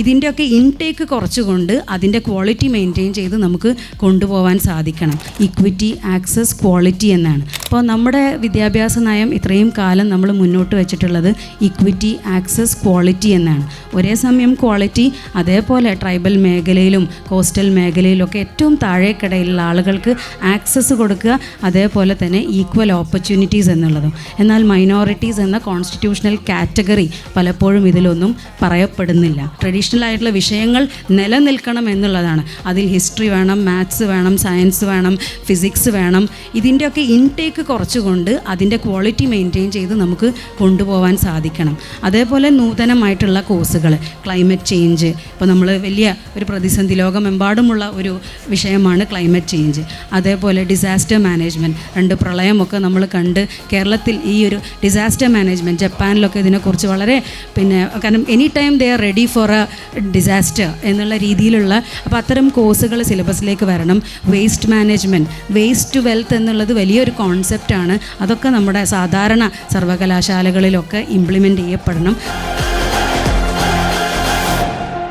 ഇതിൻ്റെയൊക്കെ ഇൻടേക്ക് കുറച്ചുകൊണ്ട് അതിൻ്റെ ക്വാളിറ്റി മെയിൻറ്റെയിൻ ചെയ്ത് നമുക്ക് കൊണ്ടുപോകാൻ സാധിക്കണം. ഇക്വിറ്റി, ആക്സസ്, ക്വാളിറ്റി എന്നാണ്. അപ്പോൾ നമ്മുടെ വിദ്യാഭ്യാസ നയം ഇത്രയും കാലം നമ്മൾ മുന്നോട്ട് വെച്ചിട്ടുള്ളത് ഇക്വിറ്റി, ആക്സസ്, ക്വാളിറ്റി എന്നാണ്. ഒരേ സമയം ക്വാളിറ്റി അതേപോലെ ട്രൈബൽ മേഖലയിലും കോസ്റ്റൽ മേഖലയിലൊക്കെ ഏറ്റവും താഴേക്കിടയിലുള്ള ആളുകൾക്ക് ആക്സസ് കൊടുക്കുക, അതേപോലെ തന്നെ ഈക്വൽ ഓപ്പർച്യൂണിറ്റീസ് എന്നുള്ളതും. എന്നാൽ മൈനോറിറ്റീസ് എന്ന കോൺസ്റ്റിറ്റ്യൂഷണൽ കാറ്റഗറി പലപ്പോഴും ഇതിലൊന്നും പറയപ്പെടുന്നില്ല. ട്രഡീഷണൽ ആയിട്ടുള്ള വിഷയങ്ങൾ നിലനിൽക്കണം എന്നുള്ളതാണ്. അതിൽ ഹിസ്റ്ററി വേണം, മാത്സ് വേണം, സയൻസ് വേണം, ഫിസിക്സ് വേണം. ഇതിൻ്റെയൊക്കെ ഇൻടേക്ക് കുറച്ചുകൊണ്ട് അതിൻ്റെ ക്വാളിറ്റി മെയിൻറ്റെയിൻ ചെയ്ത് നമുക്ക് കൊണ്ടുപോകാൻ സാധിക്കണം. അതേപോലെ നൂതനമായിട്ടുള്ള കോഴ്സുകൾ, ക്ലൈമറ്റ് ചേഞ്ച്, ഇപ്പോൾ നമ്മൾ വലിയ ഒരു പ്രതിസന്ധി, ലോകമെമ്പാടുമുള്ള ഒരു വിഷയമാണ് ക്ലൈമറ്റ് ചേഞ്ച്. അതേപോലെ ഡിസാസ്റ്റർ മാനേജ്മെൻറ്റ്, 2 പ്രളയമൊക്കെ നമ്മൾ കണ്ട് കേരളത്തിൽ ഈ ഒരു ഡിസാസ്റ്റർ മാനേജ്മെൻറ്റ്, ജപ്പാനിലൊക്കെ ഇതിനെക്കുറിച്ച് വളരെ കാരണം any time they are ready for a disaster എന്നുള്ള രീതിയിലുള്ള, അപ്പോൾ അത്തരം കോഴ്സുകൾ സിലബസിലേക്ക് വരണം. Waste management, waste to wealth എന്നുള്ളത് വലിയൊരു കോൺസെപ്റ്റാണ്. അതൊക്കെ നമ്മുടെ സാധാരണ സർവകലാശാലകളിലൊക്കെ ഇംപ്ലിമെൻറ്റ് ചെയ്യപ്പെടണം.